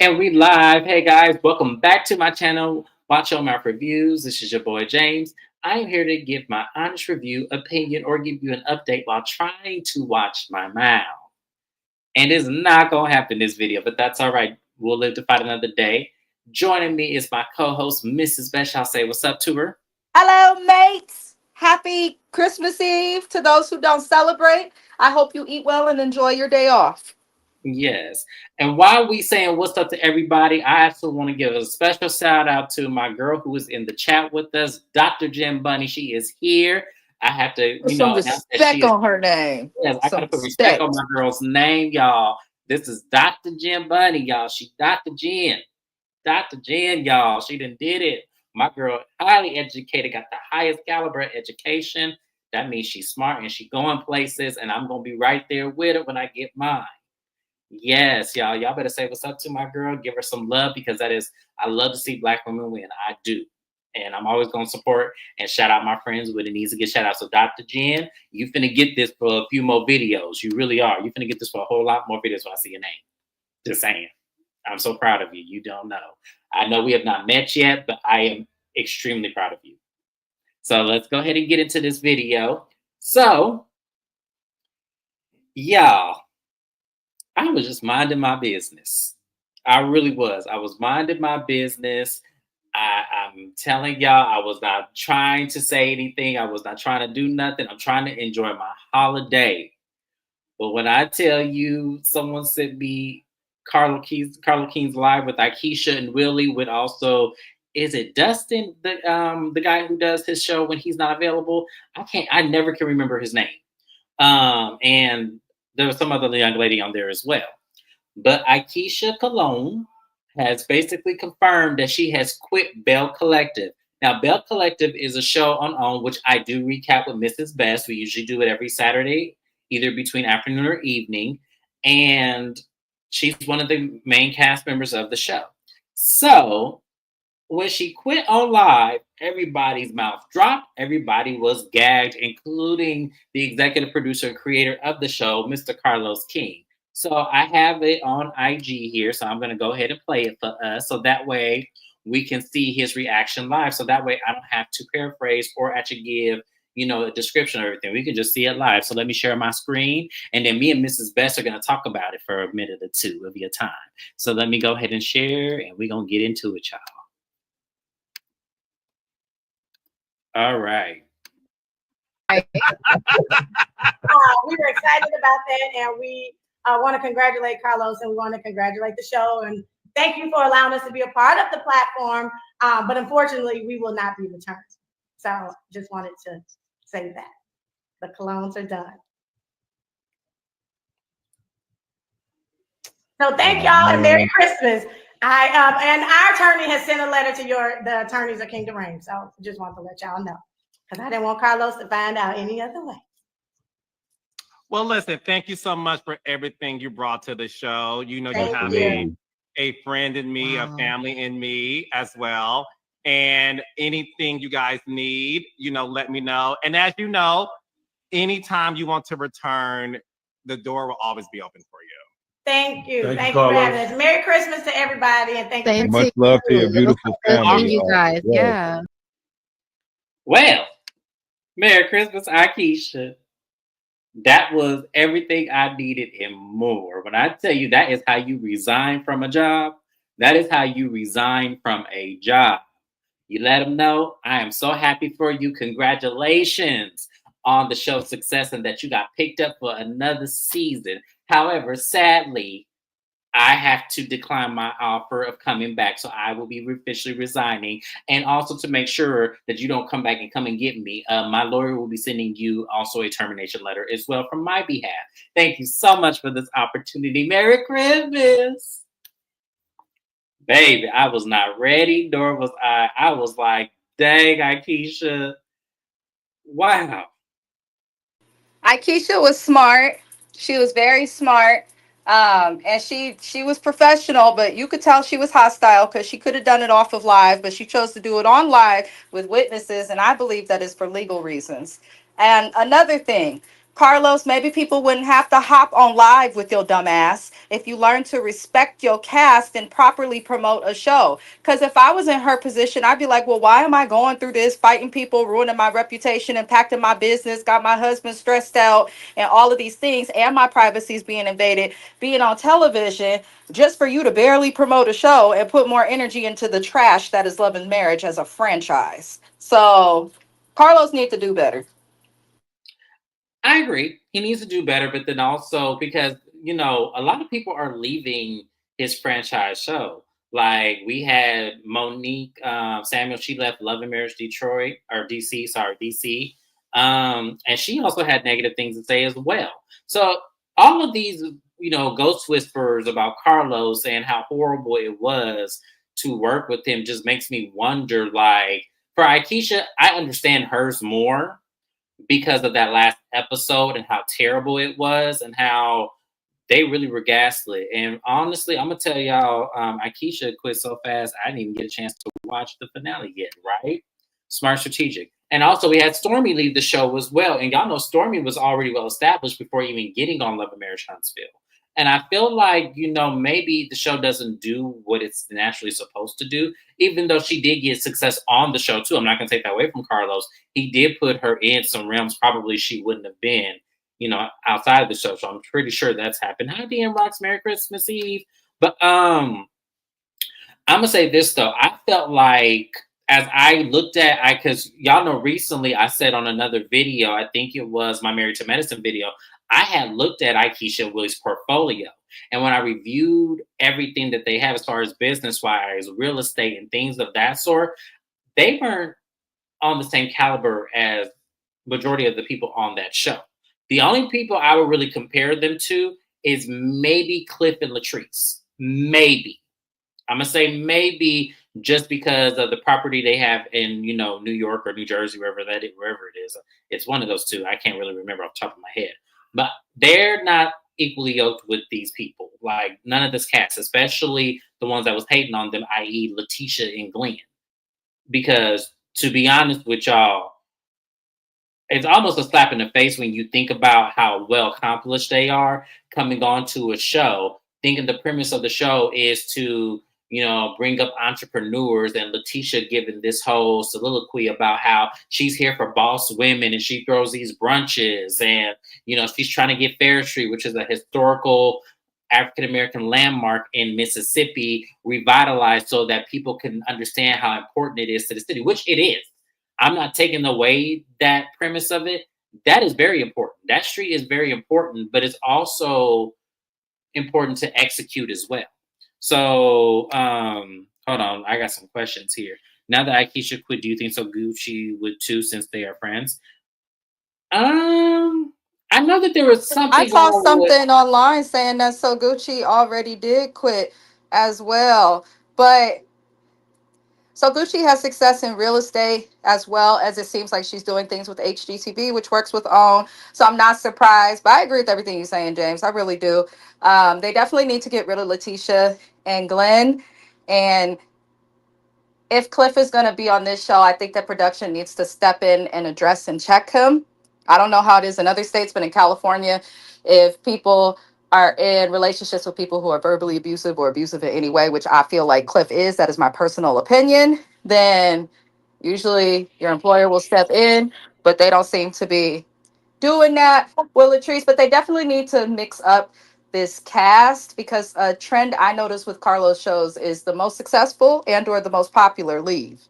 And we live. Hey guys, welcome back to my channel, Watch Your Mouth Reviews. This is your boy James. I am here to give my honest review, opinion, or give you an update while trying to watch my mouth. And it's not going to happen this video, but that's all right. We'll live to fight another day. Joining me is my co-host, Mrs. Belle. I'll say what's up to her. Hello, mates. Happy Christmas Eve to those who don't celebrate. I hope you eat well and enjoy your day off. Yes. And while we saying what's up to everybody, I also want to give a special shout out to my girl who is in the chat with us, Dr. Jim Bunny. She is here. I have to, Put some respect on her name. Yes, I gotta put respect on my girl's name, y'all. This is Dr. Jim Bunny, y'all. She Dr. Jen. Dr. Jen, y'all. She done did it. My girl, highly educated, got the highest caliber education. That means she's smart and she going places, and I'm gonna be right there with her when I get mine. Yes, y'all. Y'all better say what's up to my girl. Give her some love because I love to see Black women win. I do. And I'm always going to support and shout out my friends when it needs to get shout out. So Dr. Jen, you finna get this for a few more videos. You really are. You finna get this for a whole lot more videos when I see your name. Just saying. I'm so proud of you. You don't know. I know we have not met yet, but I am extremely proud of you. So let's go ahead and get into this video. So, y'all, I was just minding my business. I really was. I was minding my business. I'm telling y'all, I was not trying to say anything. I was not trying to do nothing. I'm trying to enjoy my holiday. But when I tell you, someone sent me Carlo King's live with Aikisha and Willie with also, is it Dustin, the guy who does his show when he's not available? I never can remember his name. And there was some other young lady on there as well. But Aikisha Cologne has basically confirmed that she has quit Belle Collective. Now, Belle Collective is a show on OWN, which I do recap with Mrs. Best. We usually do it every Saturday, either between afternoon or evening. And she's one of the main cast members of the show. So when she quit on live, everybody's mouth dropped. Everybody was gagged, including the executive producer and creator of the show, Mr. Carlos King. So I have it on IG here. So I'm going to go ahead and play it for us. So that way we can see his reaction live. So that way I don't have to paraphrase or actually give, a description of everything. We can just see it live. So let me share my screen. And then me and Mrs. Best are going to talk about it for a minute or two of your time. So let me go ahead and share and we're going to get into it, y'all. All right. We were excited about that, and we want to congratulate Carlos, and we want to congratulate the show, and thank you for allowing us to be a part of the platform. But unfortunately, we will not be returned. So just wanted to say that the colognes are done. So thank y'all and Merry Christmas. And our attorney has sent a letter to the attorneys of Kingdom Reign. So just want to let y'all know, because I didn't want Carlos to find out any other way. Well, listen, thank you so much for everything you brought to the show. You have a friend in me, a family in me as well. And anything you guys need, let me know. And as you know, anytime you want to return, the door will always be open for you. Thank you. Thank you for having us. Merry Christmas to everybody, and thank you. Much love to your beautiful family. You guys, yeah. Well, Merry Christmas, Aikisha. That was everything I needed and more. When I tell you that is how you resign from a job, that is how you resign from a job. You let them know, I am so happy for you. Congratulations on the show's success and that you got picked up for another season. However, sadly, I have to decline my offer of coming back. So I will be officially resigning. And also to make sure that you don't come back and come and get me, my lawyer will be sending you also a termination letter as well from my behalf. Thank you so much for this opportunity. Merry Christmas. Baby, I was not ready, nor was I. I was like, dang, Aikisha. Wow. Aikisha was smart. She was very smart. And she was professional, but you could tell she was hostile because she could have done it off of live, but she chose to do it on live with witnesses. And I believe that is for legal reasons. And another thing, Carlos, maybe people wouldn't have to hop on live with your dumb ass if you learn to respect your cast and properly promote a show. Because if I was in her position, I'd be like, well, why am I going through this, fighting people, ruining my reputation, impacting my business, got my husband stressed out, and all of these things, and my privacy is being invaded, being on television, just for you to barely promote a show and put more energy into the trash that is Love and Marriage as a franchise. So Carlos needs to do better. I agree. He needs to do better, but then also because a lot of people are leaving his franchise show. Like we had Monique Samuel, she left Love and Marriage Detroit or DC, sorry DC, and she also had negative things to say as well. So all of these, ghost whispers about Carlos and how horrible it was to work with him just makes me wonder. Like for Aikisha, I understand hers more because of that last episode and how terrible it was and how they really were gaslit. And honestly, I'm gonna tell y'all, Aikisha quit so fast, I didn't even get a chance to watch the finale yet, right? Smart strategic. And also we had Stormy leave the show as well. And y'all know Stormy was already well established before even getting on Love and Marriage Huntsville. And I feel like, maybe the show doesn't do what it's naturally supposed to do, even though she did get success on the show too. I'm not gonna take that away from Carlos. He did put her in some realms probably she wouldn't have been, outside of the show. So I'm pretty sure that's happened. Hi, DM Rocks, Merry Christmas Eve. But I'm gonna say this though. I felt like as I looked at, because y'all know recently I said on another video, I think it was my Married to Medicine video, I had looked at Aikisha Willie's portfolio. And when I reviewed everything that they have as far as business wise, real estate, and things of that sort, they weren't on the same caliber as majority of the people on that show. The only people I would really compare them to is maybe Cliff and Latrice. Maybe. I'm gonna say maybe just because of the property they have in, New York or New Jersey, wherever it is. It's one of those two. I can't really remember off the top of my head. But they're not equally yoked with these people. Like none of this cast, especially the ones that was hating on them, i.e. Leticia and Glenn. Because to be honest with y'all, it's almost a slap in the face when you think about how well accomplished they are coming on to a show, thinking the premise of the show is to, bring up entrepreneurs, and Leticia giving this whole soliloquy about how she's here for boss women and she throws these brunches and, she's trying to get Fair Street, which is a historical African-American landmark in Mississippi, revitalized so that people can understand how important it is to the city, which it is. I'm not taking away that premise of it. That is very important. That street is very important, but it's also important to execute as well. So, hold on. I got some questions here. Now that Aikisha quit, do you think so Gucci would too, since they are friends? I know that there was I something saw on with. something online saying that Soguchi already did quit as well. But Soguchi has success in real estate as well as it seems like she's doing things with HGTV, which works with OWN. So I'm not surprised. But I agree with everything you're saying, James. I really do. They definitely need to get rid of Leticia and Glenn. And if Cliff is going to be on this show, I think that production needs to step in and address and check him. I don't know how it is in other states, but in California, if people are in relationships with people who are verbally abusive or abusive in any way, which I feel like Cliff is, that is my personal opinion, then usually your employer will step in, but they don't seem to be doing that with Latrice. But they definitely need to mix up this cast because a trend I noticed with Carlos shows is the most successful and or the most popular leave.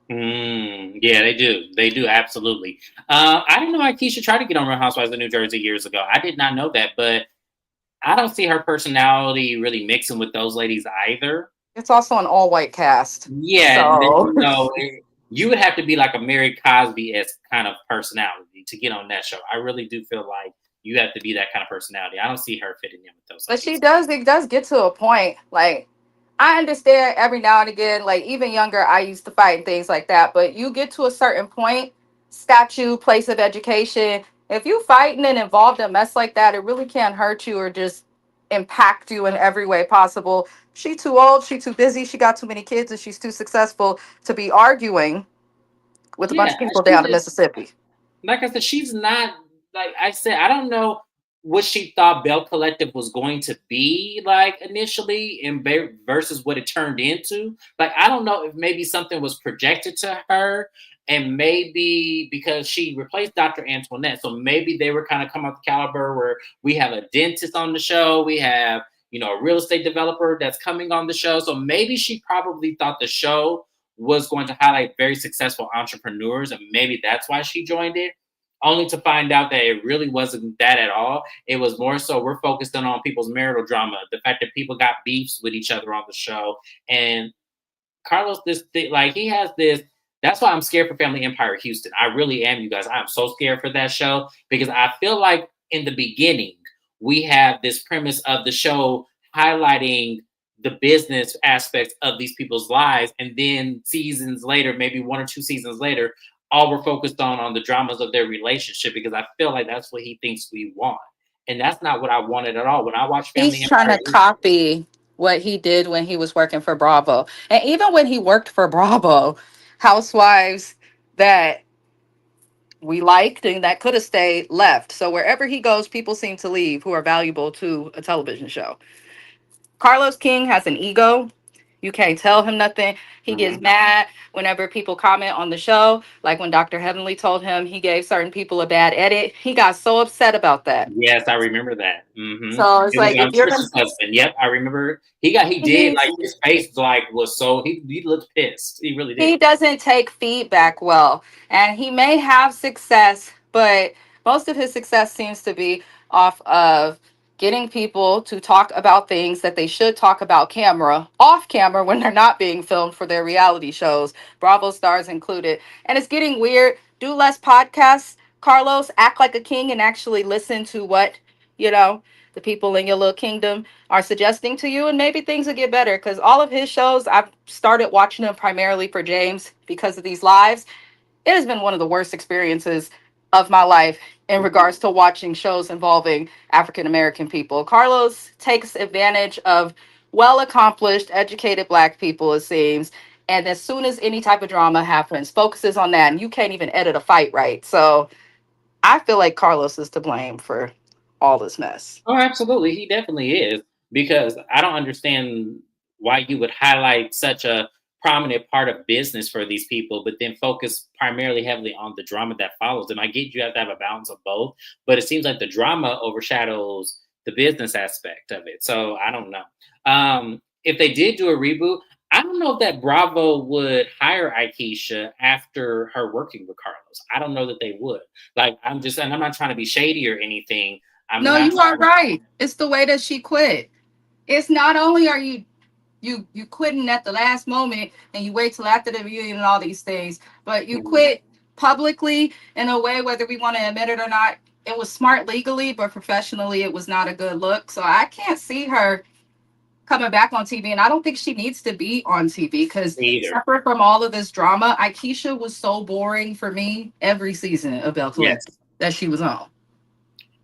Yeah, they do. They do absolutely. I didn't know Aikisha tried to get on Real Housewives of New Jersey years ago. I did not know that, but I don't see her personality really mixing with those ladies either. It's also an all white cast. Yeah, and then, So you would have to be like a Mary Cosby-esque kind of personality to get on that show. I really do feel like you have to be that kind of personality. I don't see her fitting in with those but she ladies. does, it does get to a point. Like I understand every now and again, like even younger, I used to fight and things like that. But you get to a certain point, statue, place of education. If you fighting and involved in a mess like that, it really can't hurt you or just impact you in every way possible. She too old, she too busy, she got too many kids, and she's too successful to be arguing with a bunch Yeah, of people she's down in Mississippi. like I said, she's not like I said, I don't know what she thought Bell Collective was going to be like initially, and versus what it turned into. Like I don't know if maybe something was projected to her, and maybe because she replaced Dr. Antoinette, so maybe they were kind of come up the caliber where we have a dentist on the show, we have a real estate developer that's coming on the show. So maybe she probably thought the show was going to highlight very successful entrepreneurs, and maybe that's why she joined it. Only to find out that it really wasn't that at all. It was more so we're focused on people's marital drama, the fact that people got beefs with each other on the show, and Carlos, this thing, like he has this. That's why I'm scared for Family Empire Houston. I really am, you guys. I'm so scared for that show because I feel like in the beginning we have this premise of the show highlighting the business aspects of these people's lives, and then seasons later, maybe 1 or 2 seasons later, all we're focused on the dramas of their relationship because I feel like that's what he thinks we want, and that's not what I wanted at all. When I watched Family He's trying Empire, to copy what he did when he was working for Bravo. And even when he worked for Bravo, housewives that we liked and that could have stayed left. So wherever he goes, people seem to leave who are valuable to a television show. Carlos King has an ego. You can't tell him nothing. He gets Mhm. mad whenever people comment on the show. Like when Dr. Heavenly told him he gave certain people a bad edit. He got so upset about that. Yes, I remember that. So it's It was like if you're gonna Trisha's husband. Yep, I remember. He did like he's his face like was so he looked pissed. He really did. he doesn't take feedback well, and he may have success, but most of his success seems to be off of getting people to talk about things that they should talk about off camera when they're not being filmed for their reality shows, Bravo stars included. And it's getting weird. Do less podcasts, Carlos. Act like a king and actually listen to what you know the people in your little kingdom are suggesting to you, and maybe things will get better. Because all of his shows, I've started watching them primarily for James because of these lives. It has been one of the worst experiences of my life in regards to watching shows involving African American people. Carlos takes advantage of well accomplished, educated Black people, it seems. And as soon as any type of drama happens, focuses on that, and you can't even edit a fight right. So I feel like Carlos is to blame for all this mess. Oh, absolutely. He definitely is. Because I don't understand why you would highlight such a prominent part of business for these people, but then focus primarily heavily on the drama that follows them. I get you have to have a balance of both, but it seems like the drama overshadows the business aspect of it. So I don't know. If they did do a reboot, I don't know if that Bravo would hire Aikisha after her working with Carlos. I don't know that they would. Like, and I'm not trying to be shady or anything. I'm No, not you are trying. right. It's the way that she quit. It's not only are you quitting at the last moment and you wait till after the reunion and all these things, but you Mhm. quit publicly in a way, whether we want to admit it or not. It was smart legally, but professionally, it was not a good look. So I can't see her coming back on TV, and I don't think she needs to be on TV because Either. separate from all of this drama, Aikisha was so boring for me every season of Belle Collective Yes. that she was on.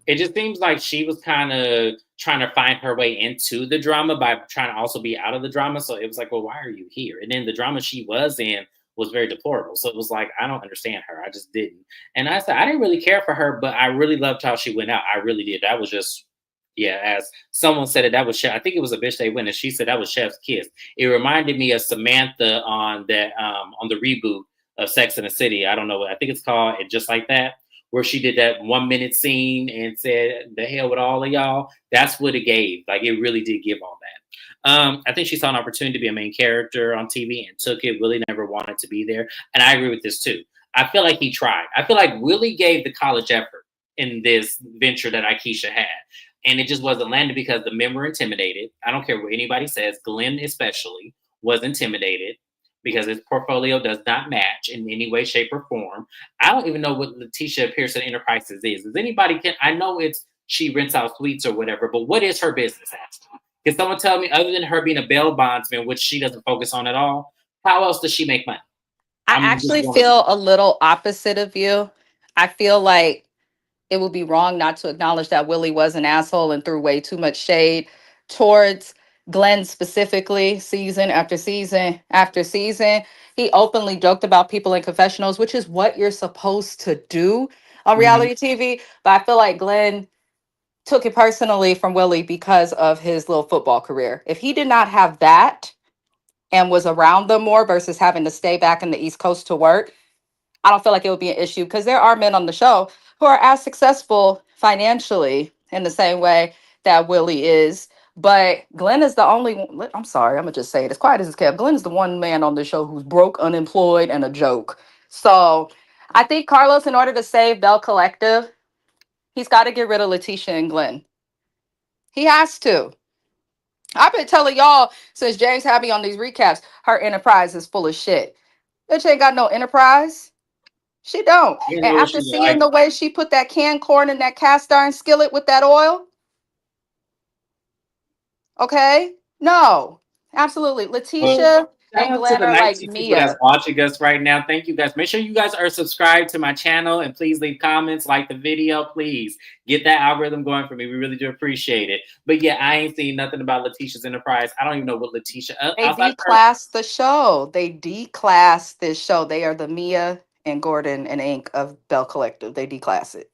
It just seems like she was kind of trying to find her way into the drama by trying to also be out of the drama. So it was like, well, why are you here? And then the drama she was in was very deplorable. So it was like, I don't understand her. I just didn't. And I said, I didn't really care for her, but I really loved how she went out. I really did. That was just, yeah, as someone said it, that was Chef. I think it was a bitch they win, and she said that was Chef's kiss. It reminded me of Samantha on that on the reboot of Sex and the City. I don't know what I think it's called, and just like that, where she did that 1 minute scene and said, the hell with all of y'all. That's what it gave. Like it really did give all that. I think she saw an opportunity to be a main character on TV and took it. Willie never wanted to be there. And I agree with this too. I feel like he tried. I feel like Willie gave the college effort in this venture that Aikisha had. And it just wasn't landed because the men were intimidated. I don't care what anybody says. Glenn especially was intimidated because his portfolio does not match in any way, shape, or form. I don't even know what Leticia Pearson Enterprises is. Does anybody can? I know it's she rents out suites or whatever, but what is her business actually? Can someone tell me, other than her being a bail bondsman, which she doesn't focus on at all, how else does she make money? I I'm just actually wondering. feel a little opposite of you. I feel like it would be wrong not to acknowledge that Willie was an asshole and threw way too much shade towards Glenn specifically, season after season after season. He openly joked about people in confessionals, which is what you're supposed to do. on Mhm. reality TV. But I feel like Glenn took it personally from Willie because of his little football career. If he did not have that and was around them more versus having to stay back in the East Coast to work, I don't feel like it would be an issue because there are men on the show who are as successful financially in the same way that Willie is. But Glenn is the only one. I'm sorry, I'm gonna just say it as quiet as it's kept. Glenn is the one man on the show who's broke, unemployed, and a joke. So I think Carlos, in order to save Bell Collective, he's got to get rid of Leticia and Glenn. He has to. I've been telling y'all since James had me on these recaps, her enterprise is full of shit. Bitch ain't got no enterprise. She don't. I don't And know what after she seeing like. the way she put that canned corn in that cast iron skillet with that oil, okay? No, absolutely. Well, Leticia shout and out to Glenn the are like 19 people that's Mia. watching us right now. Thank you guys. Make sure you guys are subscribed to my channel and please leave comments, like the video, please. Get that algorithm going for me. We really do appreciate it. But yeah, I ain't seen nothing about Letitia's Enterprise. I don't even know what Leticia They outside of her. declassed the show. They declassed this show. They are the Mia and Gordon and Inc. of Bell Collective. They declass it.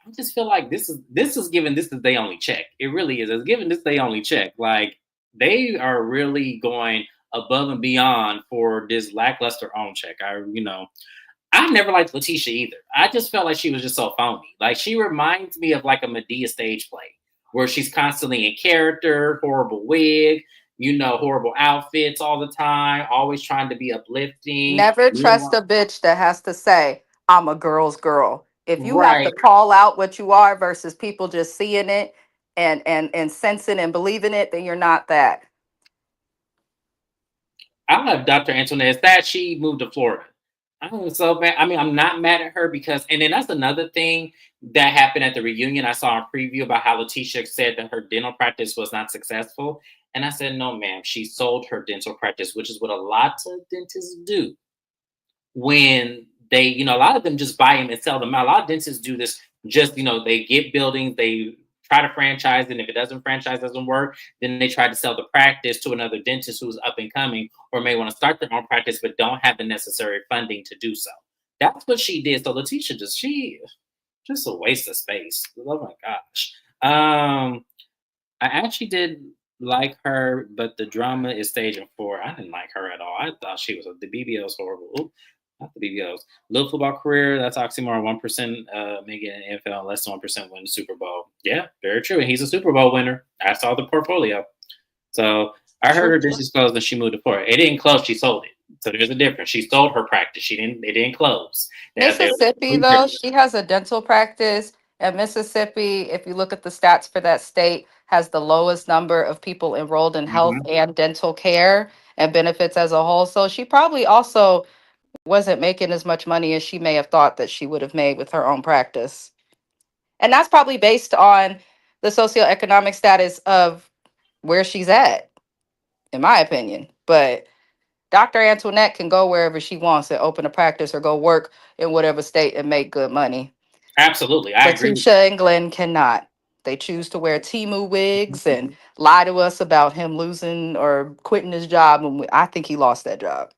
I just feel like this is giving this is their only check. It really is. It's giving this their only check. Like they are really going above and beyond for this lackluster own check. I never liked Leticia either. I just felt like she was just so phony. Like she reminds me of like a Medea stage play where she's constantly in character, horrible wig, horrible outfits all the time, always trying to be uplifting. Never trust Meanwhile, a bitch that has to say, I'm a girl's girl. If you have to right. call out what you are versus people just seeing it and sensing and believing it, then you're not that. I love Dr. Antoinette. It's that she moved to Florida. I was so mad. I mean, I'm not mad at her because, and then that's another thing that happened at the reunion. I saw a preview about how Leticia said that her dental practice was not successful. And I said, no, ma'am, she sold her dental practice, which is what a lot of dentists do when they, a lot of them just buy them and sell them out. A lot of dentists do this just, they get buildings, they try to franchise, and if it doesn't work, then they try to sell the practice to another dentist who's up and coming or may want to start their own practice but don't have the necessary funding to do so. That's what she did. So Leticia just a waste of space. Oh my gosh. I actually did like her, but the drama is staging 4. I didn't like her at all. I thought she was the BBL's horrible. Ooh, not the BBLs. Little football career, that's oxymoron. 1% make it in the NFL, less than 1% win the Super Bowl. Yeah, very true. And he's a Super Bowl winner. I saw the portfolio. So I heard True. her business closed and she moved to Florida. It didn't close, she sold it. So there's a difference. She sold her practice. It didn't close. There was Mississippi, three though, different. she has a dental practice. And Mississippi, if you look at the stats for that state, has the lowest number of people enrolled in health Mhm. and dental care and benefits as a whole. So she probably also wasn't making as much money as she may have thought that she would have made with her own practice. And that's probably based on the socioeconomic status of where she's at, in my opinion. But Dr. Antoinette can go wherever she wants and open a practice or go work in whatever state and make good money. Absolutely. I agree with Letitia and Glenn cannot. They choose to wear Timu wigs and lie to us about him losing or quitting his job. And I think he lost that job.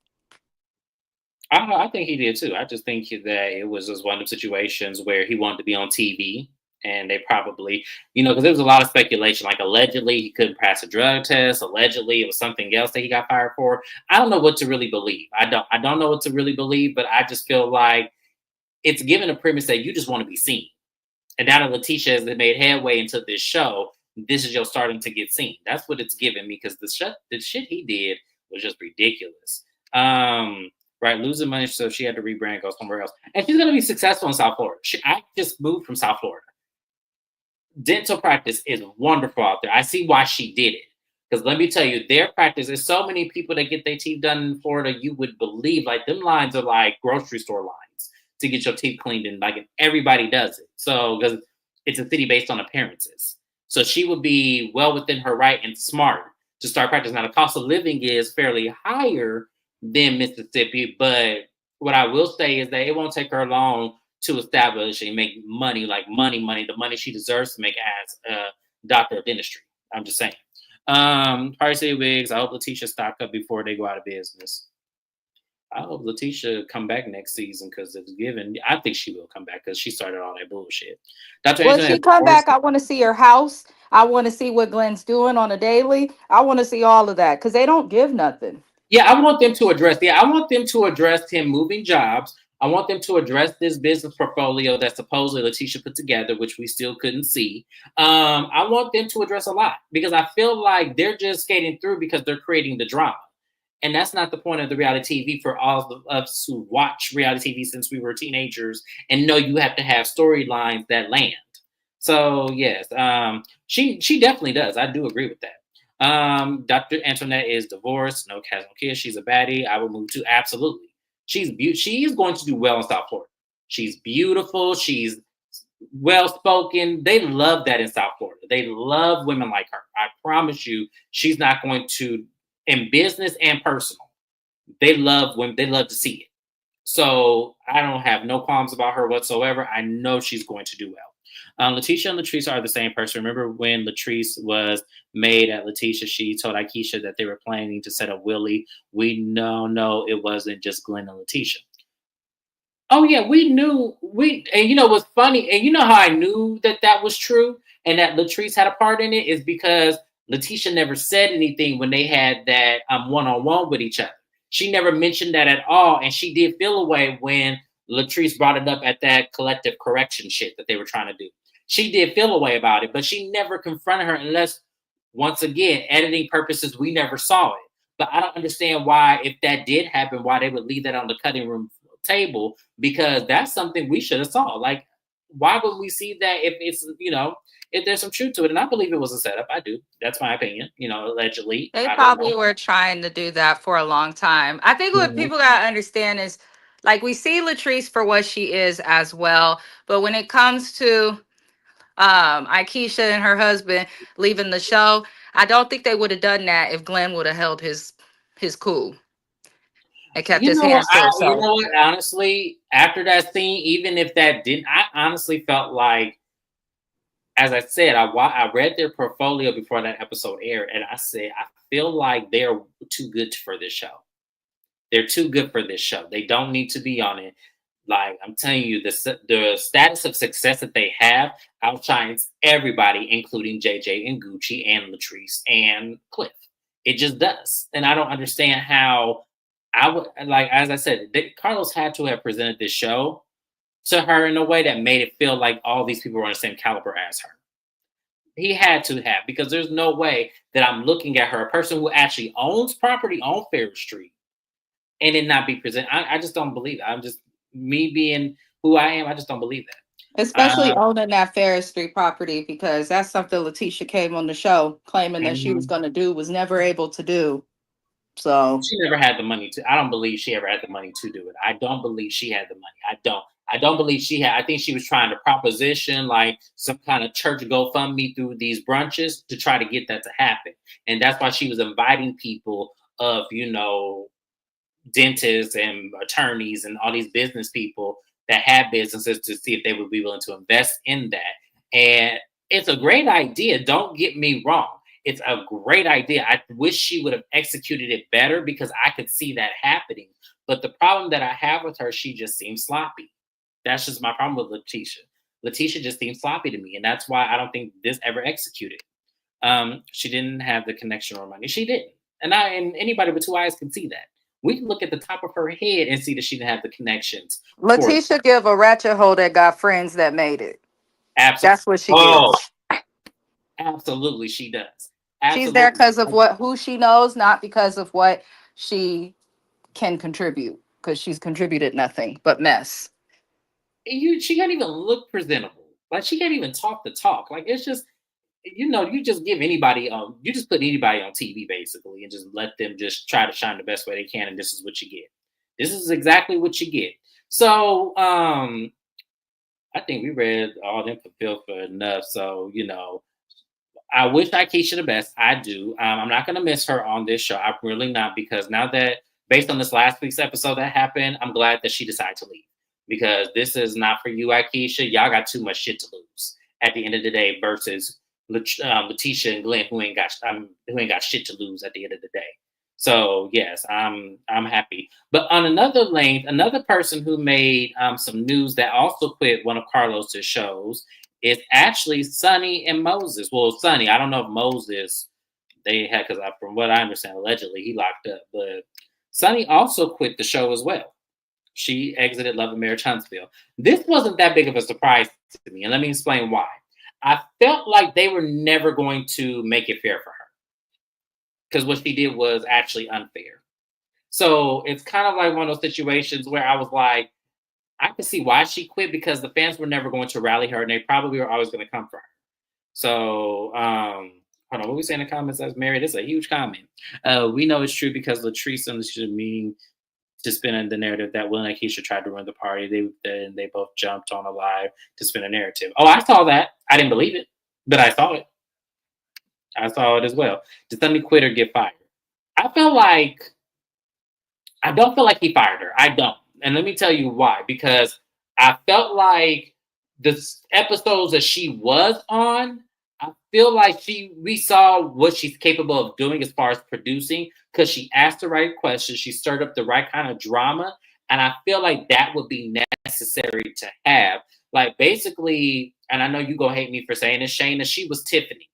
I think he did too. I just think that it was just one of the situations where he wanted to be on TV, and they probably, because there was a lot of speculation. Like allegedly he couldn't pass a drug test. Allegedly it was something else that he got fired for. I don't know what to really believe. I don't know what to really believe, but I just feel like it's given a premise that you just want to be seen. And now that Leticia has made headway into this show, this is your starting to get seen. That's what it's given me because the shit he did was just ridiculous. Right, losing money, so she had to rebrand, go somewhere else, and she's gonna be successful in South Florida. I just moved from South Florida. Dental practice is wonderful out there. I see why she did it. Because let me tell you, their practice, there's so many people that get their teeth done in Florida, you would believe like them lines are like grocery store lines to get your teeth cleaned, and like everybody does it. So because it's a city based on appearances. So she would be well within her right and smart to start practice. Now the cost of living is fairly higher than Mississippi, but what I will say is that it won't take her long to establish and make money, like money, the money she deserves to make as a doctor of dentistry. I'm just saying. Party City Wigs, I hope Leticia stock up before they go out of business. I hope Leticia come back next season because it's given. I think she will come back because she started all that bullshit. Dr. When Antoinette she is come divorced. back, I want to see her house. I want to see what Glenn's doing on a daily. I want to see all of that because they don't give nothing. Yeah, I want them to address. Yeah, I want them to address him moving jobs. I want them to address this business portfolio that supposedly Leticia put together, which we still couldn't see. I want them to address a lot because I feel like they're just skating through because they're creating the drama. And that's not the point of the reality TV for all of us who watch reality TV since we were teenagers and know you have to have storylines that land. So yes, she definitely does. I do agree with that. Dr. Antoinette is divorced, has no kids. She's a baddie. I would move to absolutely. She is going to do well in South Florida. She's beautiful. She's well spoken. They love that in South Florida. They love women like her. I promise you, she's not going to, in business and personal. They love women. They love to see it. So I don't have no qualms about her whatsoever. I know she's going to do well. Leticia and Latrice are the same person. Remember when Latrice was made at Leticia, she told Aikisha that they were planning to set up Willie. We no, it wasn't just Glenn and Leticia. Oh yeah, we knew and you know what's funny, and you know how I knew that was true, and that Latrice had a part in it is because Leticia never said anything when they had that one-on-one with each other. She never mentioned that at all, and she did feel away when Latrice brought it up at that collective correction shit that they were trying to do. She did feel away about it, but she never confronted her unless, once again, editing purposes, we never saw it. But I don't understand why, if that did happen, why they would leave that on the cutting room table, because that's something we should have saw. Like, why would we see that if it's, if there's some truth to it? And I believe it was a setup. I do. That's my opinion. Allegedly. They I don't probably know. were trying to do that for a long time. I think what Mhm. people gotta understand is, like, we see Latrice for what she is as well, but when it comes to Aikisha and her husband leaving the show, I don't think they would have done that if Glenn would have held his cool and kept You his know what? hands to himself. Honestly, after that scene, even if that didn't, I honestly felt like, as I said, I read their portfolio before that episode aired, and I said I feel like they're too good for this show. They're too good for this show. They don't need to be on it. Like, I'm telling you, the status of success that they have outshines everybody, including JJ and Gucci and Latrice and Cliff. It just does, and I don't understand how. I would, like, as I said, Carlos had to have presented this show to her in a way that made it feel like all these people were on the same caliber as her. He had to have, because there's no way that I'm looking at her, a person who actually owns property on Fair Street, and it not be presented. I just don't believe it. I'm just, me being who I am, I just don't believe that. Especially owning that Ferris Street property, because that's something Letitia came on the show claiming that she was Mhm. going to do, was never able to do. So She never had the money to. I don't believe she ever had the money to do it. I don't believe she had the money. I don't. I don't believe she had. I think she was trying to proposition like some kind of church GoFundMe through these brunches to try to get that to happen, and that's why she was inviting people of dentists and attorneys and all these business people that have businesses to see if they would be willing to invest in that. And it's a great idea. Don't get me wrong. It's a great idea. I wish she would have executed it better because I could see that happening. But the problem that I have with her, she just seems sloppy. That's just my problem with Leticia. Leticia just seems sloppy to me. And that's why I don't think this ever executed. She didn't have the connection or money. She didn't. And anybody with two eyes can see that. We can look at the top of her head and see that she didn't have the connections for Letitia give a ratchet hole that got friends that made it. absolutely. That's what she Oh, gives. absolutely, she does. She's there Absolutely. because of who she knows, not because of what she can contribute. Because she's contributed nothing but mess. She can't even look presentable. Like, she can't even talk the talk. Like, it's just, you just give anybody you just put anybody on TV basically and just let them just try to shine the best way they can, and this is what you get. This is exactly what you get. So I think we read all them fulfilled for enough. So, I wish Aikisha the best. I do. I'm not going to miss her on this show. I'm really not, because now that, based on this last week's episode that happened, I'm glad that she decided to leave, because this is not for you, Aikisha. Y'all got too much shit to lose at the end of the day versus Leticia and Glenn, who ain't got shit to lose at the end of the day. So yes, I'm happy. But on another lane, another person who made some news that also quit one of Carlos's shows is actually Sunny and Moses. Well, Sunny, I don't know if Moses they had because from what I understand, allegedly he locked up. But Sunny also quit the show as well. She exited Love and Marriage Huntsville. This wasn't that big of a surprise to me, and let me explain why. I felt like they were never going to make it fair for her because what she did was actually unfair. So it's kind of like one of those situations where I was like, I can see why she quit because the fans were never going to rally her and they probably were always going to come for her. So, hold on, what we say in the comments? That's married. It's a huge comment. We know it's true because Latrice and Leticia mean to spin in the narrative that Will and Aikisha tried to run the party. They both jumped on a live to spin a narrative. Oh, I saw that. I didn't believe it, but I saw it. I saw it as well. Did Sunny quit or get fired? I felt like I don't feel like he fired her. I don't. And let me tell you why. Because I felt like the episodes that she was on, I feel like we saw what she's capable of doing as far as producing because she asked the right questions. She stirred up the right kind of drama. And I feel like that would be necessary to have. Like basically, and I know you gonna hate me for saying this, Shayna, she was Tiffany.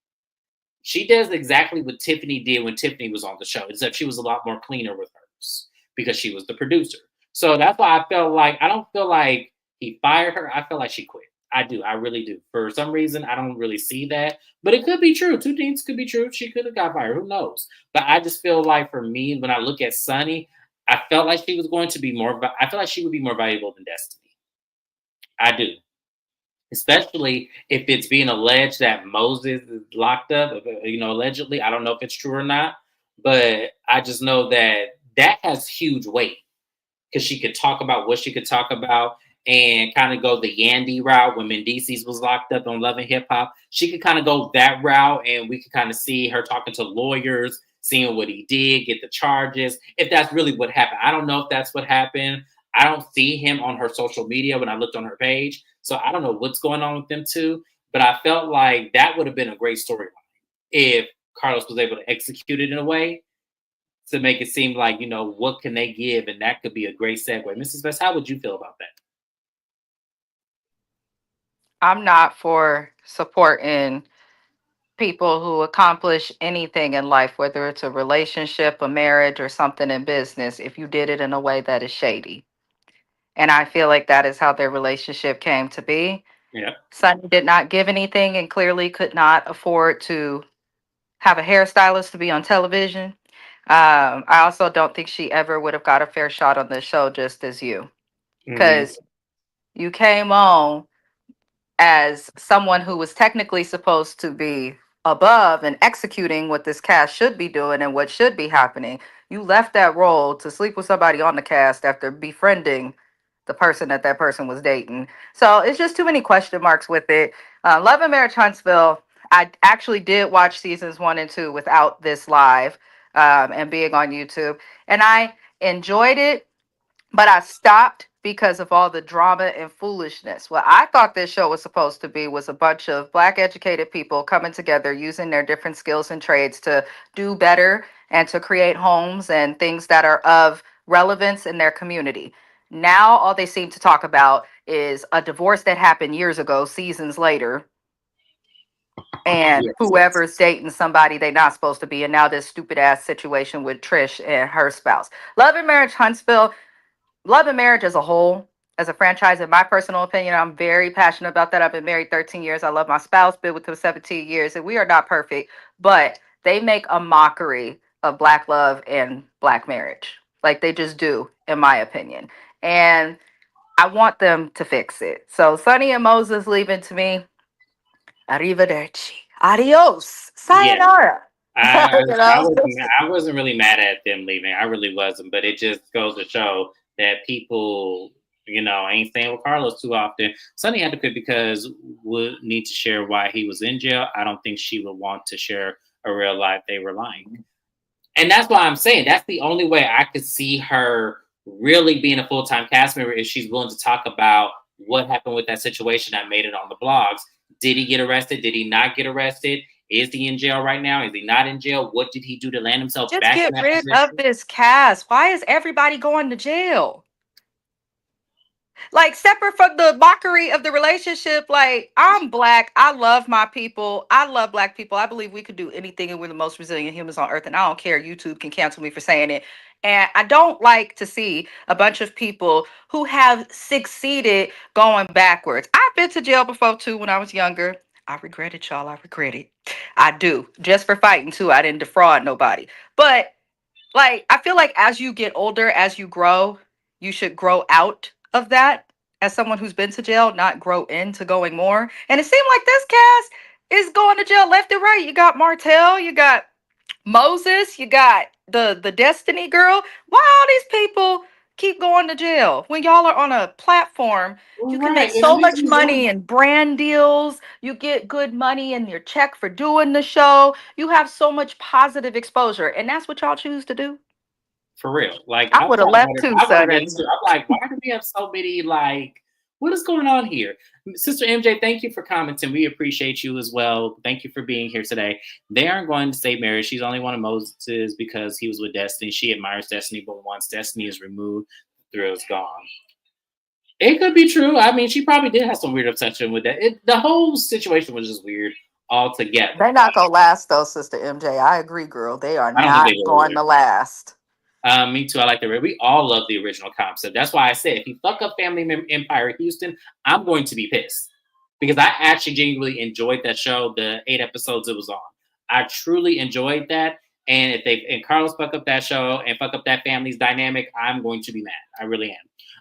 She does exactly what Tiffany did when Tiffany was on the show, except she was a lot more cleaner with hers because she was the producer. So that's why I felt like I don't feel like he fired her. I feel like she quit. I do. I really do. For some reason, I don't really see that, but it could be true. Two things could be true. She could have got fired. Who knows? But I just feel like for me, when I look at Sunny, I felt like she was going to be more. I feel like she would be more valuable than Destiny. I do, especially if it's being alleged that Moses is locked up. Allegedly. I don't know if it's true or not, but I just know that that has huge weight because she could talk about what she could talk about and kind of go the Yandy route when Mendices was locked up on Love and Hip Hop. She could kind of go that route, and we could kind of see her talking to lawyers, seeing what he did, get the charges, if that's really what happened. I don't know if that's what happened. I don't see him on her social media when I looked on her page, so I don't know what's going on with them two, but I felt like that would have been a great storyline if Carlos was able to execute it in a way to make it seem like, what can they give? And that could be a great segue. Mrs. Best, how would you feel about that? I'm not for supporting people who accomplish anything in life, whether it's a relationship, a marriage, or something in business, if you did it in a way that is shady. And I feel like that is how their relationship came to be. Yeah. Sunny did not give anything and clearly could not afford to have a hairstylist to be on television. I also don't think she ever would have got a fair shot on the show just as you. Mm-hmm. Because you came on as someone who was technically supposed to be above and executing what this cast should be doing and what should be happening. You left that role to sleep with somebody on the cast after befriending the person that person was dating. So it's just too many question marks with it. Love and Marriage Huntsville, I actually did watch seasons 1 and 2 without this live and being on YouTube. And I enjoyed it, but I stopped because of all the drama and foolishness. What I thought this show was supposed to be was a bunch of Black educated people coming together, using their different skills and trades to do better and to create homes and things that are of relevance in their community. Now, all they seem to talk about is a divorce that happened years ago, seasons later, and Yes. whoever's dating somebody they're not supposed to be. And now this stupid ass situation with Trish and her spouse. Love and Marriage Huntsville. Love and Marriage as a whole, as a franchise, in my personal opinion, I'm very passionate about that. I've been married 13 years. I love my spouse, been with him 17 years, and we are not perfect, but they make a mockery of Black love and Black marriage. Like they just do, in my opinion. And I want them to fix it. So Sunny and Moses leaving to me, arrivederci, adios, Yeah. sayonara. I, You I know? wasn't I wasn't really mad at them leaving. I really wasn't, but it just goes to show that people, ain't staying with Carlos too often. Sonny had to quit because would need to share why he was in jail. I don't think she would want to share a real life they were lying. And that's why I'm saying that's the only way I could see her really being a full-time cast member if she's willing to talk about what happened with that situation that made it on the blogs. Did he get arrested? Did he not get arrested? Is he in jail right now? Is he not in jail? What did he do to land himself Just back in get that rid of position? this cast. Why is everybody going to jail? Like, separate from the mockery of the relationship, like, I'm black, I love my people, I love black people, I believe we could do anything and we're the most resilient humans on earth, and I don't care, YouTube can cancel me for saying it. And I don't like to see a bunch of people who have succeeded going backwards. I've been to jail before too when I was younger. I regret it, y'all. I regret it. I do. Just for fighting too. I didn't defraud nobody. But like, I feel like as you get older, as you grow, you should grow out of that as someone who's been to jail, not grow into going more. And it seemed like this cast is going to jail left and right. You got Martell, you got Moses, you got the Destiny girl. Why all these people keep going to jail when y'all are on a platform? You can make Right. And at so least much he's doing money in brand deals. You get good money in your check for doing the show. You have so much positive exposure, and that's what y'all choose to do. for real. Like I I would have probably left wondered, too, I wondered that Sonny. too. I'm like, why do we have so many like what is going on here? Sister MJ, thank you for commenting. We appreciate you as well. Thank you for being here today. They aren't going to stay married. She's only one of Moses because he was with Destiny. She admires Destiny, but once Destiny is removed, the thrill is gone. It could be true. I mean, she probably did have some weird obsession with that. The whole situation was just weird altogether. They're not gonna last though, Sister MJ. I agree, girl. They are I don't think not they will going either. to last. Me too. I like the. We all love the original concept. That's why I said if you fuck up Family Empire Houston, I'm going to be pissed because I actually genuinely enjoyed that show. The 8 episodes it was on, I truly enjoyed that. And if they and Carlos fuck up that show and fuck up that family's dynamic, I'm going to be mad. I really am.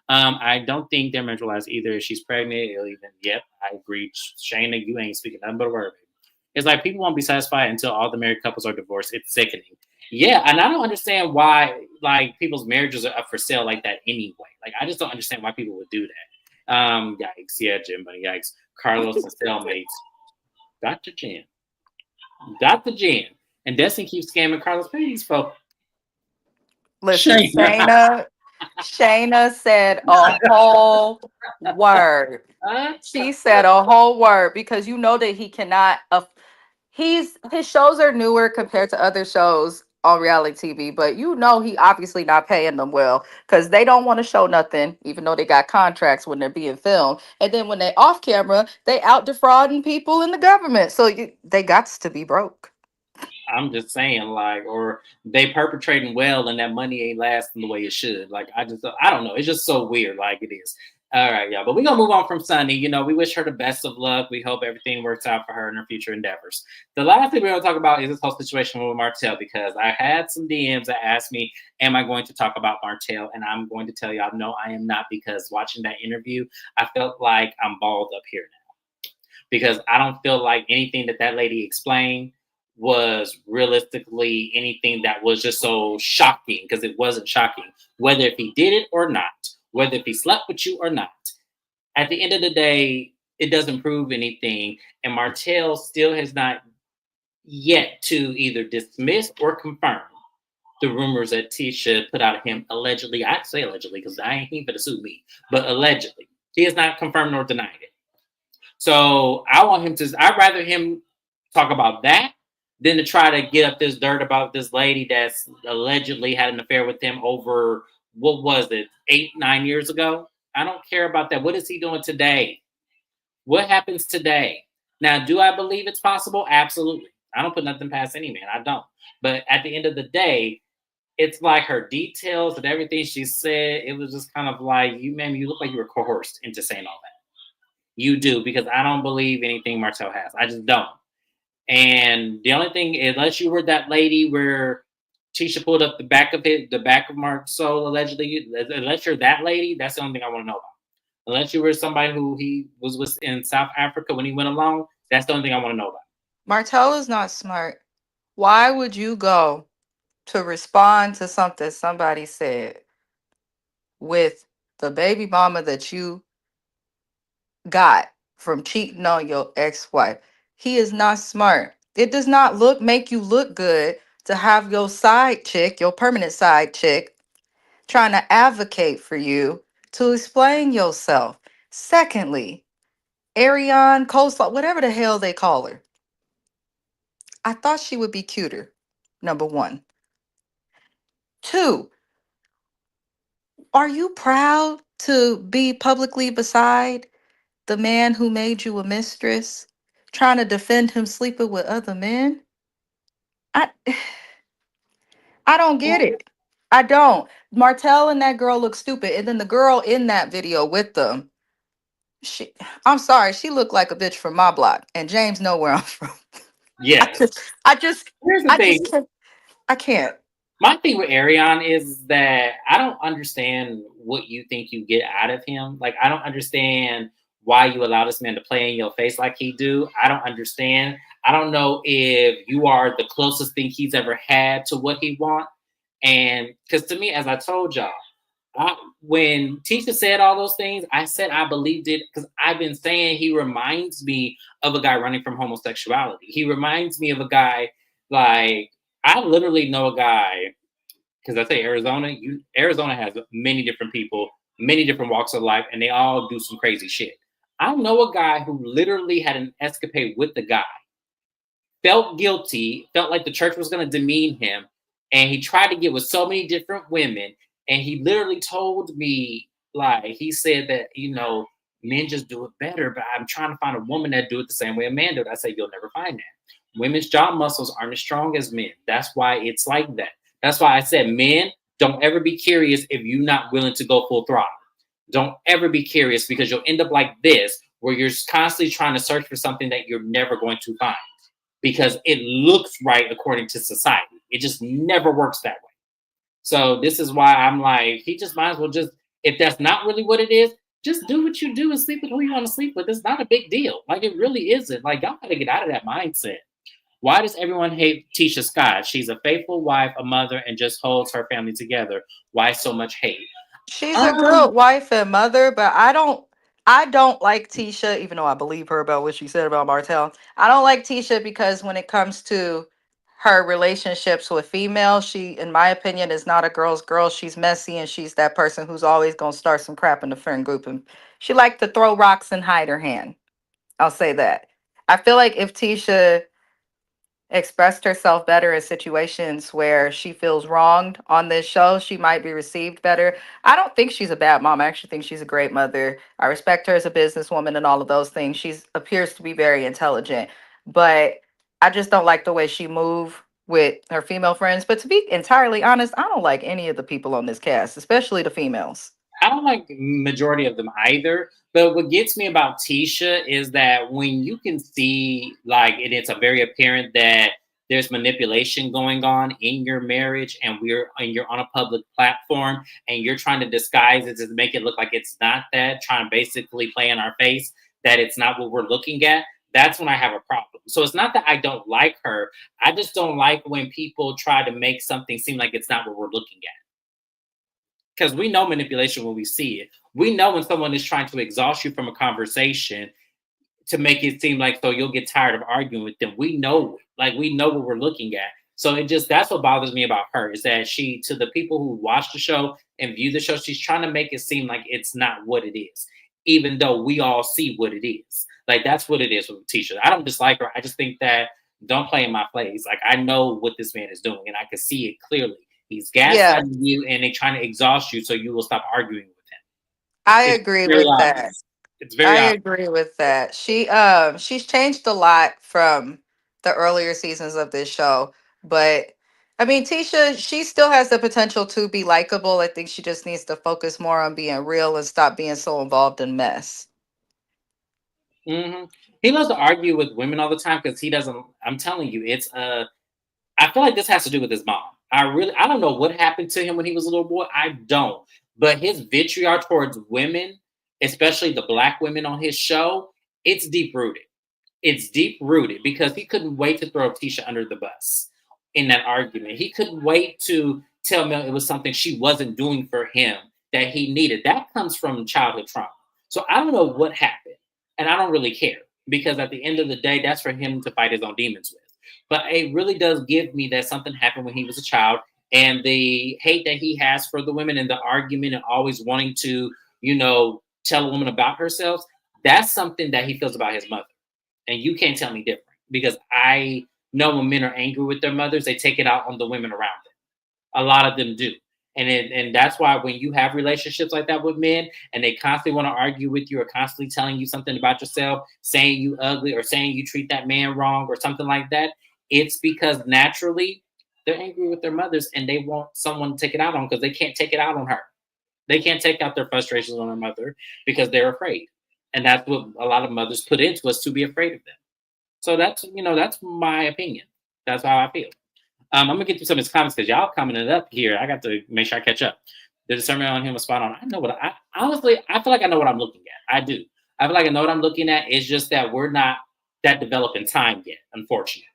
I don't think they're mentalized either. If she's pregnant, it'll even. Yep, I agree. Shayna, you ain't speaking nothing but a word. It's like people won't be satisfied until all the married couples are divorced. It's sickening. Yeah, and I don't understand why like people's marriages are up for sale like that anyway. Like I just don't understand why people would do that. Yikes, yeah, Jim Bunny, yikes. Carlos and cellmates. Dr. Jen. Dr. Jen. And Destiny keeps scamming Carlos. Pay these folks. Listen, Shame. Shayna said a whole word. She said a whole word because you know that he cannot. His shows are newer compared to other shows on reality TV, but you know he obviously not paying them well because they don't want to show nothing, even though they got contracts when they're being filmed. And then when they off camera, they out defrauding people in the government. So they got to be broke. I'm just saying, like, or they perpetrating well and that money ain't lasting the way it should. Like, I don't know. It's just so weird, like it is. All right, y'all. But we're gonna move on from Sunny. You know, we wish her the best of luck. We hope everything works out for her in her future endeavors. The last thing we're gonna talk about is this whole situation with Martell because I had some DMs that asked me, "Am I going to talk about Martell?" And I'm going to tell y'all, no, I am not because watching that interview, I felt like I'm balled up here now because I don't feel like anything that lady explained was realistically anything that was just so shocking because it wasn't shocking whether if he did it or not, whether if he slept with you or not. At the end of the day, it doesn't prove anything, and Martell still has not yet to either dismiss or confirm the rumors that Tisha put out of him allegedly. I'd say allegedly because I ain't even to sue me, but allegedly he has not confirmed nor denied it. So I want him to. I'd rather him talk about that than to try to get up this dirt about this lady that's allegedly had an affair with him over what was it 8 9 years ago. I don't care about that. What is he doing today? What happens today? Now, do I believe it's possible? Absolutely. I don't put nothing past any man. I don't. But at the end of the day, it's like her details and everything she said. It was just kind of like you, man. You look like you were coerced into saying all that. You do because I don't believe anything Martell has. I just don't. And the only thing, unless you were that lady where Tisha pulled up the back of Mark's soul allegedly, unless you're that lady, that's the only thing I want to know about. Unless you were somebody who he was with in South Africa when he went along, that's the only thing I want to know about. Martell is not smart. Why would you go to respond to something somebody said with the baby mama that you got from cheating on your ex-wife? He is not smart. It does not make you look good to have your side chick, your permanent side chick, trying to advocate for you to explain yourself. Secondly, Ariane Coleslaw, whatever the hell they call her. I thought she would be cuter. Number one. Two, are you proud to be publicly beside the man who made you a mistress, trying to defend him sleeping with other men? I I don't get it. I don't. Martell and that girl look stupid. And then the girl in that video with them, she I'm sorry, she looked like a bitch from my block. And James know where I'm from. I Yes. just I just Here's the I thing. just can't I can't. My thing with Arion is that I don't understand what you think you get out of him. Like, I don't understand why you allow this man to play in your face like he do. I don't understand. I don't know if you are the closest thing he's ever had to what he want. And because to me, as I told y'all, when Tisha said all those things, I said I believed it because I've been saying he reminds me of a guy running from homosexuality. He reminds me of a guy like I literally know a guy because I say Arizona has many different people, many different walks of life, and they all do some crazy shit. I know a guy who literally had an escapade with the guy, felt guilty, felt like the church was going to demean him, and he tried to get with so many different women. And he literally told me, like, he said that, men just do it better, but I'm trying to find a woman that do it the same way a man did. I say, you'll never find that. Women's jaw muscles aren't as strong as men. That's why it's like that. That's why I said, men, don't ever be curious if you're not willing to go full throttle. Don't ever be curious because you'll end up like this, where you're constantly trying to search for something that you're never going to find because it looks right according to society. It just never works that way. So this is why I'm like, he just might as well just, if that's not really what it is, just do what you do and sleep with who you want to sleep with. It's not a big deal. Like, it really isn't. Like, y'all got to get out of that mindset. Why does everyone hate Tisha Scott? She's a faithful wife, a mother, and just holds her family together. Why so much hate? She's a good wife and mother, but I don't like Tisha, even though I believe her about what she said about Martell. I don't like Tisha because when it comes to her relationships with females, she, in my opinion, is not a girl's girl. She's messy and she's that person who's always gonna start some crap in the friend group. And she liked to throw rocks and hide her hand. I'll say that. I feel like if Tisha expressed herself better in situations where she feels wronged on this show, she might be received better. I don't think she's a bad mom. I actually think she's a great mother. I respect her as a businesswoman and all of those things. She appears to be very intelligent, but I just don't like the way she move with her female friends. But to be entirely honest, I don't like any of the people on this cast, especially the females. I don't like majority of them either. But what gets me about Tisha is that when you can see, like, and it's a very apparent that there's manipulation going on in your marriage, and you're on a public platform, and you're trying to disguise it to make it look like it's not that, trying to basically play in our face that it's not what we're looking at. That's when I have a problem. So it's not that I don't like her. I just don't like when people try to make something seem like it's not what we're looking at. Because we know manipulation when we see it. We know when someone is trying to exhaust you from a conversation to make it seem like so you'll get tired of arguing with them. We know it. Like, we know what we're looking at. So that's what bothers me about her is that she, to the people who watch the show and view the show, she's trying to make it seem like it's not what it is, even though we all see what it is. Like, that's what it is with Tisha. I don't dislike her. I just think that don't play in my place. Like, I know what this man is doing, and I can see it clearly. He's Yeah, gaslighting you, and they're trying to exhaust you so you will stop arguing with him. I It's agree very with that. obvious. It's I very obvious. agree with that. She's changed a lot from the earlier seasons of this show, but I mean Tisha, she still has the potential to be likable. I think she just needs to focus more on being real and stop being so involved in mess. He loves to argue with women all the time because he doesn't. I'm telling you, I feel like this has to do with his mom. I don't know what happened to him when he was a little boy. I don't. But his vitriol towards women, especially the black women on his show, it's deep rooted. It's deep rooted because he couldn't wait to throw Tisha under the bus in that argument. He couldn't wait to tell Mel it was something she wasn't doing for him that he needed. That comes from childhood trauma. So I don't know what happened, and I don't really care because at the end of the day, that's for him to fight his own demons with. But it really does give me that something happened when he was a child, and the hate that he has for the women and the argument and always wanting to, tell a woman about herself. That's something that he feels about his mother. And you can't tell me different because I know when men are angry with their mothers, they take it out on the women around them. A lot of them do. And that's why when you have relationships like that with men and they constantly want to argue with you or constantly telling you something about yourself, saying you ugly or saying you treat that man wrong or something like that, it's because naturally they're angry with their mothers and they want someone to take it out on because they can't take it out on her. They can't take out their frustrations on their mother because they're afraid. And that's what a lot of mothers put into us, to be afraid of them. So that's my opinion. That's how I feel. I'm gonna get through some of his comments because y'all commented up here. I got to make sure I catch up. The discernment on him was spot on. I know what I honestly I feel like I know what I'm looking at. I do. I feel like I know what I'm looking at. It's just that we're not that developed in time yet, unfortunately.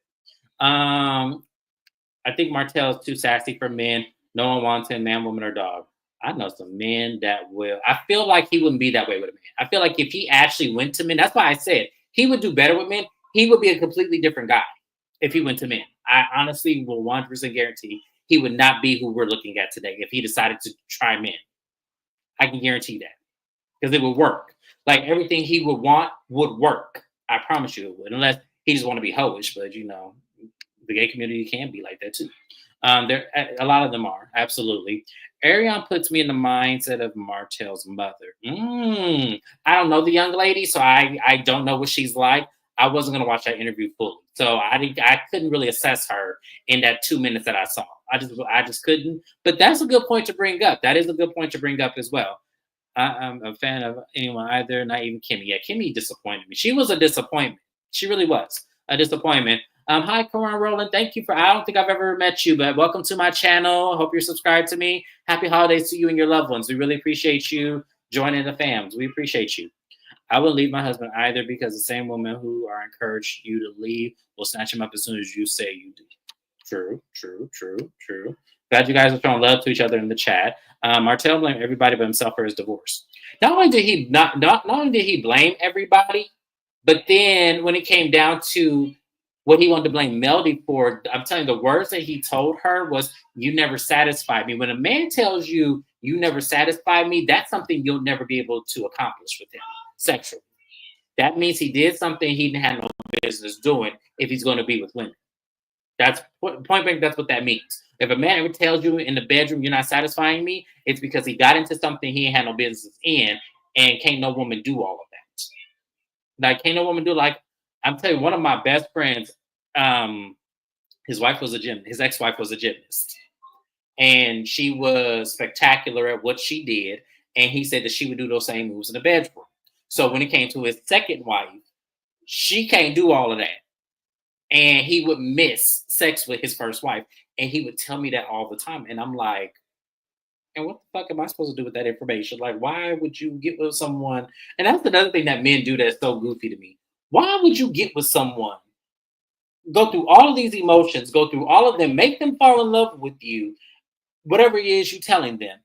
I think Martell is too sassy for men. No one wants him, man, woman, or dog. I know some men that will. I feel like he wouldn't be that way with a man. I feel like if he actually went to men, that's why I said he would do better with men. He would be a completely different guy if he went to men. I honestly will 100% guarantee he would not be who we're looking at today if he decided to try men. I can guarantee that because it would work. Like everything he would want would work. I promise you it would, unless he just want to be hoish. But the gay community can be like that too. There, a lot of them are absolutely. Ariane puts me in the mindset of Martell's mother. I don't know the young lady, so I don't know what she's like. I wasn't gonna watch that interview fully, so I couldn't really assess her in that 2 minutes that I saw. I just couldn't. But that's a good point to bring up. That is a good point to bring up as well. I'm a fan of anyone either, not even Kimmy. Yeah, Kimmy disappointed me. She was a disappointment. She really was a disappointment. Hi, Karan Roland. Thank you I don't think I've ever met you, but welcome to my channel. Hope you're subscribed to me. Happy holidays to you and your loved ones. We really appreciate you joining the fams. We appreciate you. I wouldn't leave my husband either because the same women who are encouraged you to leave will snatch him up as soon as you say you do. True. Glad you guys are showing love to each other in the chat. Martell blamed everybody but himself for his divorce. Not only did he blame everybody, but then when it came down to what he wanted to blame Melody for, I'm telling you, the words that he told her was, "You never satisfied me." When a man tells you, "You never satisfied me," that's something you'll never be able to accomplish with him sexually. That means he did something he didn't have no business doing if he's going to be with women. That's point blank. That's what that means. If a man ever tells you in the bedroom, "You're not satisfying me," it's because he got into something he ain't had no business in, and can't no woman do all of that. Like, can't no woman do, like, I'm telling you, one of my best friends, his wife was a gym. His ex-wife was a gymnast, and she was spectacular at what she did. And he said that she would do those same moves in the bedroom. So when it came to his second wife, she can't do all of that, and he would miss sex with his first wife, and he would tell me that all the time. And I'm like, and what the fuck am I supposed to do with that information? Like, why would you get with someone? And that's another thing that men do that's so goofy to me. Why would you get with someone, go through all of these emotions, go through all of them, make them fall in love with you, whatever it is you're telling them,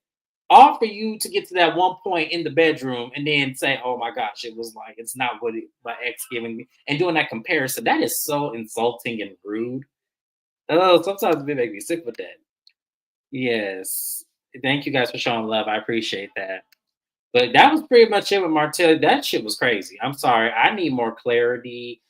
all for you to get to that one point in the bedroom and then say, "Oh my gosh, it was like, it's not what my ex giving me," and doing that comparison. That is so insulting and rude. Oh, sometimes it make me sick with that. Yes. Thank you guys for showing love. I appreciate that. But that was pretty much it with Martell. That shit was crazy. I'm sorry. I need more clarity.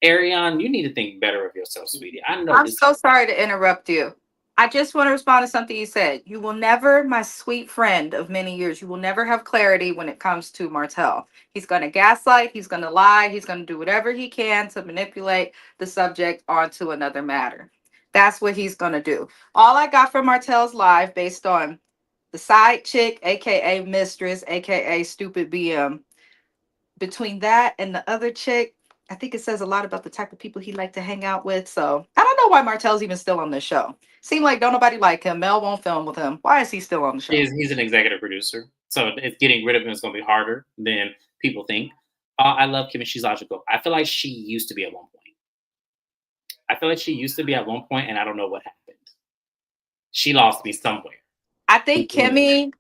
Ariane, you need to think better of yourself, sweetie. I know I'm this. so sorry to interrupt you. I just want to respond to something you said. You will never, my sweet friend of many years, you will never have clarity when it comes to Martell. He's going to gaslight, he's going to lie, he's going to do whatever he can to manipulate the subject onto another matter. That's what he's going to do. All I got from Martell's live, based on the side chick, aka mistress, aka stupid BM, between that and the other chick, I think it says a lot about the type of people he liked to hang out with. So I don't know why Martell's even still on this show. Seem like don't nobody like him. Mel won't film with him. Why is he still on the show? He's an executive producer, so it's getting rid of him is going to be harder than people think. I love Kim and she's logical. I feel like she used to be at one point. And I don't know what happened. She lost me somewhere. I think Kimmy,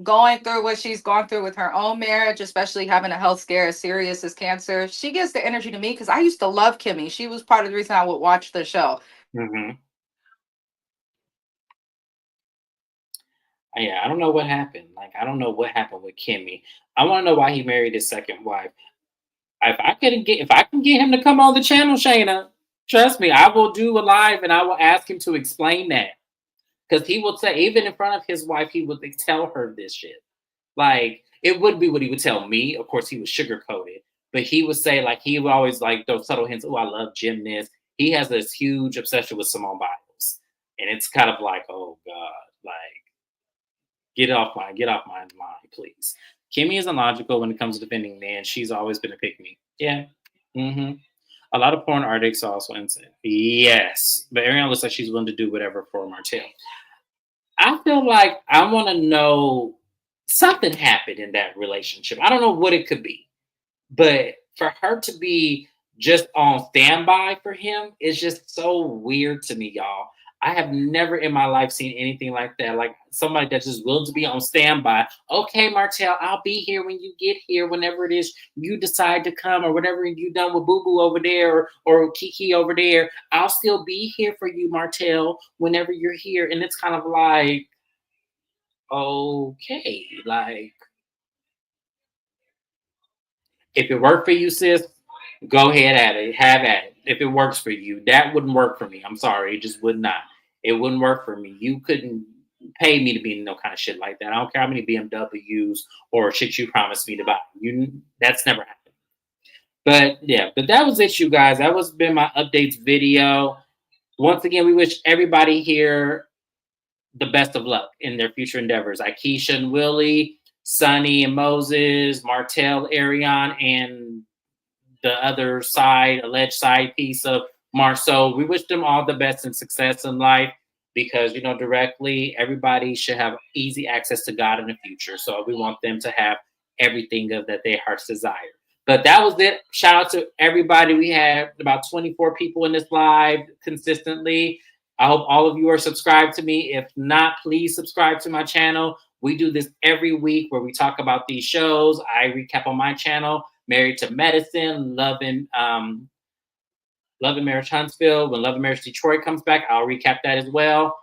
going through what she's gone through with her own marriage, especially having a health scare as serious as cancer, she gives the energy to me because I used to love Kimmy. She was part of the reason I would watch the show. Mm-hmm. Yeah, I don't know what happened. Like, I don't know what happened with Kimmy. I want to know why he married his second wife. If I can get him to come on the channel, Shayna, Trust me, I will do a live and I will ask him to explain that. Because he will say, even in front of his wife, he would tell her this shit. Like, it would be what he would tell me. Of course, he would sugarcoat it. But he would say, like, he would always, like, those subtle hints. Oh, I love gymnasts. He has this huge obsession with Simone Biles. And it's kind of like, oh, God. Like, get off my mind, please. Kimmy is illogical when it comes to defending men. She's always been a pick-me. Yeah. Mm-hmm. A lot of porn artists also insane. Yes. But Ariana looks like she's willing to do whatever for Martell. I feel like I want to know something happened in that relationship. I don't know what it could be, but for her to be just on standby for him is just so weird to me, y'all. I have never in my life seen anything like that. Like somebody that's just willing to be on standby. Okay, Martell, I'll be here when you get here, whenever it is you decide to come, or whatever you done with Boo Boo over there, or Kiki over there. I'll still be here for you, Martell, whenever you're here. And it's kind of like, okay, like, if it worked for you, sis, go ahead at it. Have at it. If it works for you, that wouldn't work for me. I'm sorry, it just would not. It wouldn't work for me. You couldn't pay me to be in no kind of shit like that. I don't care how many BMWs or shit you promised me to buy. That's never happened. But yeah, but that was it, you guys. That was been my updates video. Once again, we wish everybody here the best of luck in their future endeavors. Aikisha and Willie, Sunni and Moses, Martell, Ariane, and the other side, alleged side piece of Marceau. We wish them all the best and success in life because, directly, everybody should have easy access to God in the future. So we want them to have everything of that their hearts desire. But that was it. Shout out to everybody. We had about 24 people in this live consistently. I hope all of you are subscribed to me. If not, please subscribe to my channel. We do this every week where we talk about these shows. I recap on my channel. Married to Medicine, Love and Marriage Huntsville. When Love and Marriage Detroit comes back, I'll recap that as well.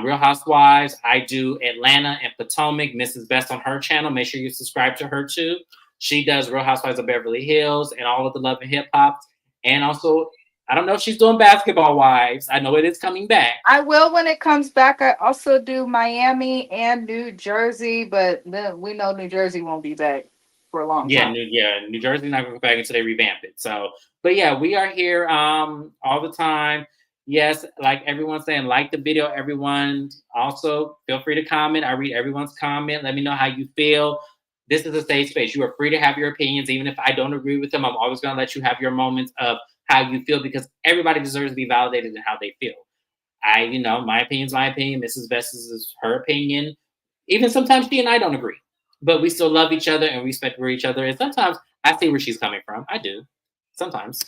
Real Housewives, I do Atlanta and Potomac. Mrs. Best on her channel. Make sure you subscribe to her too. She does Real Housewives of Beverly Hills and all of the Love and Hip Hop. And also, I don't know if she's doing Basketball Wives. I know it is coming back. I will when it comes back. I also do Miami and New Jersey, but then we know New Jersey won't be back for a long time. New Jersey's not going to go back until they revamp it. So, but yeah, we are here all the time. Yes, like everyone's saying, like the video, everyone. Also, feel free to comment. I read everyone's comment. Let me know how you feel. This is a safe space. You are free to have your opinions. Even if I don't agree with them, I'm always going to let you have your moments of how you feel because everybody deserves to be validated in how they feel. My opinion's my opinion. Mrs. Best is her opinion. Even sometimes she and I don't agree. But we still love each other and respect for each other. And sometimes I see where she's coming from. I do. Sometimes.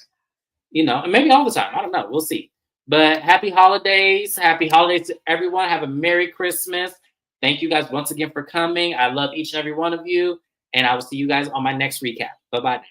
And maybe all the time. I don't know. We'll see. But happy holidays. Happy holidays to everyone. Have a Merry Christmas. Thank you guys once again for coming. I love each and every one of you. And I will see you guys on my next recap. Bye-bye now.